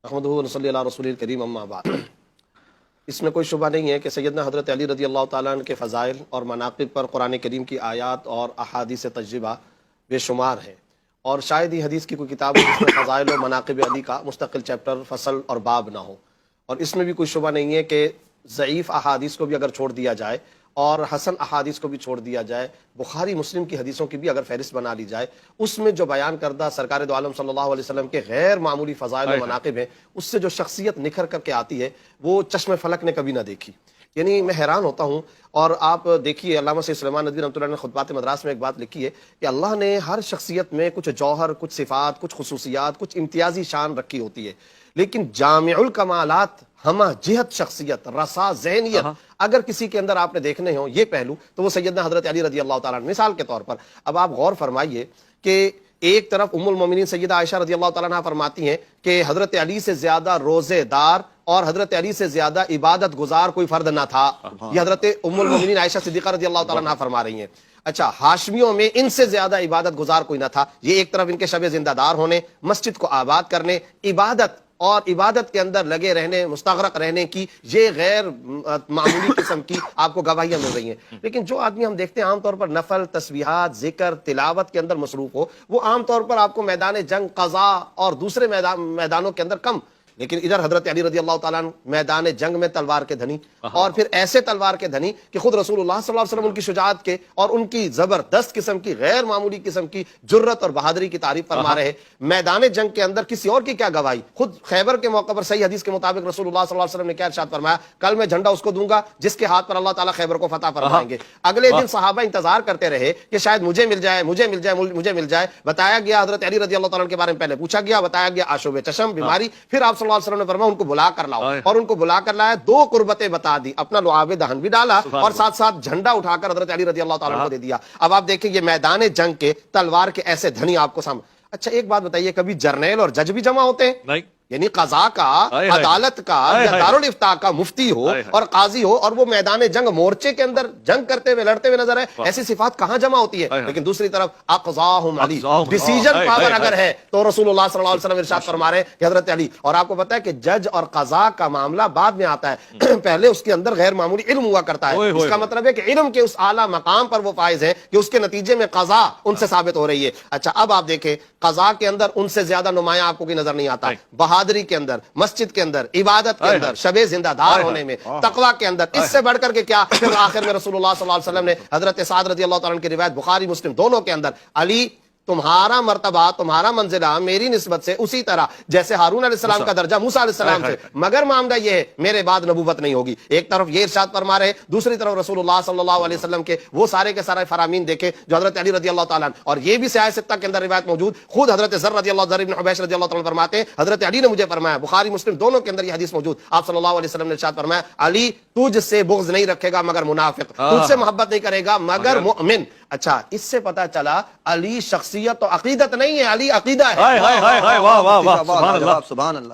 अहमदुहु व नसल्ली अला रसूलिल करीम अम्मा बाद। इसमें कोई शुबा नहीं है कि सैयदना हज़रत अली रज़ी अल्लाह ताला अन्हु के फ़ज़ाइल और मनाक़िब पर कुरान करीम की आयात और अहादीस तजरिबा बेशुमार हैं, और शायद ही हदीस की कोई किताब हो जिसमें फ़ज़ाइल और मनाक़िब अली का मुस्तकिल चैप्टर, फ़सल और बाब ना हो। और इसमें भी कोई शुबा नहीं है कि ज़ईफ़ अहादीस को भी अगर छोड़ दिया जाए और हसन अहादीस को भी छोड़ दिया जाए, बुखारी मुस्लिम की हदीसों की भी अगर फहरिस्त बना ली जाए, उसमें जो बयान करदा सरकार दो आलम सल्लल्लाहु अलैहि वसल्लम के गैर मामूली फ़ज़ाइल और मनाक़िब हैं, उससे जो शख्सियत निखर करके आती है वो चश्मे फलक ने कभी ना देखी। यानी मैं हैरान होता हूँ। और आप देखिए अल्लामा सैयद सुलेमान नदवी रहमतुल्लाह ने खुतबात मदरास में एक बात लिखी है कि अल्लाह ने हर शख्सियत में कुछ जौहर, कुछ सिफ़ात, कुछ खुसूसियात, कुछ इम्तियाजी शान रखी होती है, लेकिन जामिउल कमालात, हमा जिहत शख्सियत, रसा ज़हनियत अगर किसी के अंदर आपने देखने हो ये पहलू, तो वो सैयदना हज़रत अली रज़ी अल्लाह ताला। मिसाल के तौर पर अब आप गौर फरमाइए कि एक तरफ उम्मुल मोमिनीन सैयदा आयशा रज़ी अल्लाह ताला अन्हा फरमाती हैं कि हज़रत अली से ज्यादा रोजेदार और हज़रत अली से ज्यादा इबादत गुजार कोई फर्द ना था। ये हज़रत उम्मुल मोमिनीन आयशा सिद्दीक़ा रज़ी अल्लाह ताला अन्हा फरमा रही हैं। अच्छा, हाशमियों में इनसे ज्यादा इबादत गुजार कोई ना था। ये एक तरफ इनके शबे जिंदादार होने, मस्जिद को आबाद करने, इबादत और इबादत के अंदर लगे रहने, मुस्तगरक रहने की ये गैर मामूली किस्म की आपको गवाहियां मिल रही हैं। लेकिन जो आदमी हम देखते हैं आमतौर पर नफल, तस्बीहात, जिक्र, तिलावत के अंदर मसरूफ हो, वो आमतौर पर आपको मैदान जंग, कज़ा और दूसरे मैदानों के अंदर कम। लेकिन इधर हजरत अली रज़ी अल्लाह ताला अन्हु मैदान जंग में तलवार के धनी, और फिर ऐसे तलवार के धनी कि खुद रसूलुल्लाह सल्लल्लाहु अलैहि वसल्लम उनकी शुजाअत के और उनकी जबरदस्त किस्म की, गैर मामूली किस्म की जुर्रत और बहादुरी की तारीफ फरमा रहे। मैदान जंग के अंदर किसी और की क्या गवाही। खुद खैबर के मौके पर सही हदीस के मुताबिक रसूलुल्लाह सल्लल्लाहु अलैहि वसल्लम ने क्या इरशाद फरमाया, कल मैं झंडा उसको दूंगा जिसके हाथ पर अल्लाह ताला खैबर को फतह फरमाएंगे। अगले दिन सहाबा इंतजार करते रहे कि शायद मुझे मिल जाए, मुझे मिल जाए, मुझे मिल जाए। बताया गया हजरत अली रज़ी अल्लाह ताला के बारे में पहले पूछा गया, बताया गया आशुब चशम बीमारी। फिर आप सल्लल्लाहु अलैहि वसल्लम ने फरमाया उनको बुला कर लाओ, और उनको बुला कर लाया, दो कुर्बतें बता दी, अपना लुआब दहन भी डाला और साथ साथ झंडा उठाकर हजरत अली रज़ी अल्लाह ताला को दे दिया। अब आप देखें ये मैदान जंग के तलवार के ऐसे धनी आपको सामने। अच्छा, एक बात बताइए, कभी जर्नैल और जज भी जमा होते हैं? नहीं। यानी कज़ा का, अदालत का या दारुल इफ्ता का मुफ्ती हो और काजी हो और वो मैदान जंग मोर्चे के अंदर जंग करते हुए, लड़ते हुए नजर आए, ऐसी सिफात कहां जमा होती है? लेकिन दूसरी तरफ अक़ज़ाहुम अली, डिसीजन पावर अगर है तो रसूलुल्लाह सल्लल्लाहु अलैहि वसल्लम इरशाद फरमा रहे कि हजरत अली। और आपको पता है कि जज और कज़ा का मामला बाद में आता है, पहले उसके अंदर गैर मामूली इल्म हुआ करता है। इसका मतलब है कि इल्म के उस आला मकाम पर वो फाइज है कि उसके नतीजे में कज़ा उनसे साबित हो रही है। अच्छा, अब आप देखें कज़ा के अंदर उनसे ज्यादा नुमाया आपको कोई नजर नहीं आता। बहादुरी के अंदर, मस्जिद के अंदर, इबादत के अंदर, शबे जिंदादार होने में, तकवा के अंदर, इससे बढ़कर के क्या। फिर आखिर में रसूलुल्लाह सल्लल्लाहु अलैहि वसल्लम ने हजरत साद रज़ी अल्लाह ताला अन्हु की रिवायत बुखारी मुस्लिम दोनों के अंदर, अली तुम्हारा मर्तबा, तुम्हारा मंजिला मेरी निस्बत से उसी तरह जैसे हारून अलैहिस्सलाम का दर्जा मूसा अलैहिस्सलाम से, मगर मामला यह है मेरे बाद नबूवत नहीं होगी। एक तरफ ये इरशाद फरमा रहे, दूसरी तरफ रसूलुल्लाह सल्लल्लाहु अलैहि वसल्लम के वो सारे के सारे फरामीन देखे जो हजरत अली रज़ी अल्लाह ताला अन्हु, और ये भी सियाह सित्ता के अंदर रिवायत मौजूद, खुद हजरत ज़र इब्न हुबैश रज़ी अल्लाह ताला फरमाते हैं हजरत अली ने मुझे फरमाया, बुखारी मुस्लिम दोनों के अंदर ये हदीस मौजूद, आप सल्लल्लाहु अलैहि वसल्लम ने इरशाद फरमाया, अली तुझसे बुग़्ज़ नहीं रखेगा मगर मुनाफिक, तुझसे मोहब्बत नहीं करेगा मगर मुमिन। अच्छा, इससे पता चला अली शख्सियत तो अकीदत नहीं है, अली अकीदा है।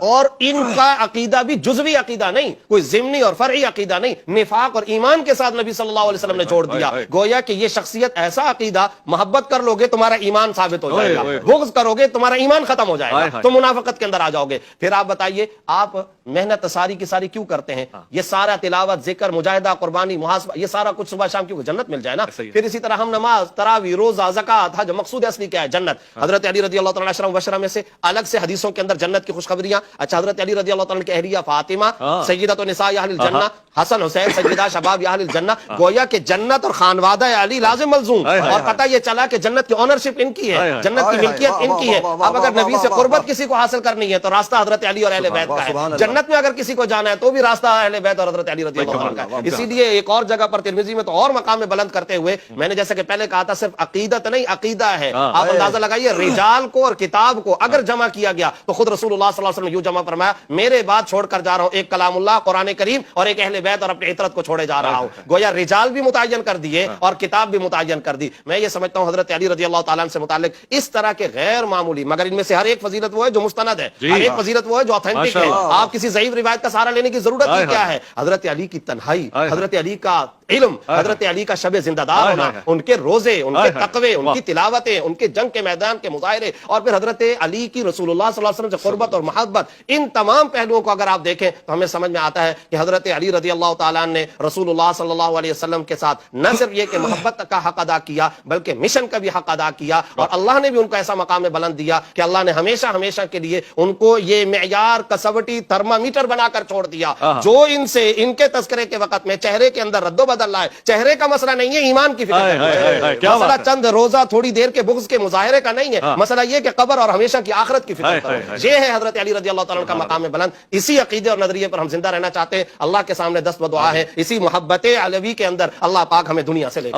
और इनका अकीदा भी जुज़वी अकीदा नहीं, कोई ज़िम्नी और फर्ई अकीदा नहीं, निफाक और ईमान के साथ नबी सल्लल्लाहु अलैहि वसल्लम ने जोड़ दिया। गोया कि ये शख्सियत ऐसा अकीदा, मोहब्बत कर लोगे तुम्हारा ईमान साबित हो जाएगा, बुग़्ज़ करोगे तुम्हारा ईमान खत्म हो जाएगा, तो मुनाफिकत के अंदर आ जाओगे। फिर आप बताइए, आप मेहनत सारी की सारी क्यों करते हैं? ये सारा तिलावत, जिक्र, मुजाहिदा, कुर्बानी, मुहासबा, ये सारा कुछ सुबह शाम क्यों? जन्नत मिल जाए ना। फिर इसी तरह हम नमाज, तरावी, रोजा, ज़कात, हज, मकसूद असली क्या है? जन्नत। हजरत अली रज़ी अल्लाह ताला अशरा मुबशरा में से अलग से हदीसों के अंदर जन्नत की खुशखबरियां। अच्छा, हजरत अली रज़ी अल्लाह ताला की अहलिया फातिमा सय्यदतु निसाए अहलिल जन्नह, हसन हुसैन सय्यदा शबाब अहलिल जन्नह। गोया कि जन्नत और खानवादा अली लाजिम मलजूम, और पता ये चला कि जन्नत की ओनरशिप इनकी है, जन्नत की मिल्कियत इनकी है। अब अगर नबी से कुर्बत किसी को हासिल करनी है तो रास्ता हजरत अली और अहले बैत का है। जन्नत में अगर किसी को जाना है तो भी रास्ता अहले बैत और हजरत अली रज़ी अल्लाह ताला का है। इसीलिए एक और जगह पर तिरमिज़ी में तो और मकाम में बुलंद करते हुए मैंने जैसे कि पहले कहा था, सिर्फ अकीदत नहीं अकीदा है। आप अंदाजा लगाइए, रिजाल को और किताब को अगर जमा किया गया तो खुद रसूलुल्लाह सल्लल्लाहु अलैहि वसल्लम यूं जमा फरमाया, मेरे बाद छोड़कर जा रहा हूं एक कलामुल्लाह कुरान करीम और एक अहले बैत और अपनी इतरत को छोड़े जा रहा हूं। गोया रिजाल भी मुतय्यन कर दिए और किताब भी मुतय्यन कर दी। मैं ये समझता हूं हजरत अली रज़ी अल्लाह ताला अन्हु से मुताल्लिक इस तरह के गैर मामूली, मगर इनमें से हर एक फजीलत वो है जो मुस्तनद है, हर एक फजीलत वो है जो ऑथेंटिक है। आप किसी ज़ईफ रिवायत का सहारा लेने की जरूरत ही क्या है? हजरत अली की तन्हाई, हजरत अली का علم، حضرت علی کا شب زندہ ہونا، ان کے روزے، ان کے تقوی، ان کی تلاوتیں، ان کے جنگ کے میدان کے مظاہرے، اور پھر حضرت علی کی رسول اللہ صلی اللہ علیہ وسلم سے قربت اور محبت، ان تمام پہلوؤں کو اگر آپ دیکھیں تو ہمیں سمجھ میں آتا ہے کہ حضرت علی رضی اللہ تعالیٰ عنہ نے رسول اللہ صلی اللہ علیہ وسلم کے ساتھ نہ صرف یہ کہ محبت کا حق ادا کیا بلکہ مشن کا بھی حق ادا کیا، اور اللہ نے بھی ان کو ایسا مقام بلند دیا کہ اللہ نے ہمیشہ ہمیشہ کے لیے ان کو یہ معیار، کسوٹی، تھرمامیٹر بنا کر چھوڑ دیا، جو ان سے ان کے تذکرے کے وقت میں چہرے کے اندر رد و بدل لائے۔ چہرے کا مسئلہ نہیں ہے، ایمان کی فکر ہے، مسئلہ چند روزہ تھوڑی دیر کے بغض کے مظاہرے کا نہیں ہے، مسئلہ یہ کہ قبر اور ہمیشہ کی آخرت کی فکر کرو۔ یہ ہے حضرت علی رضی اللہ تعالیٰ کا مقام بلند۔ اسی عقیدے اور نظریے پر ہم زندہ رہنا چاہتے ہیں۔ اللہ کے سامنے دست بدعا ہے، اسی محبت علوی کے اندر اللہ پاک ہمیں دنیا سے لے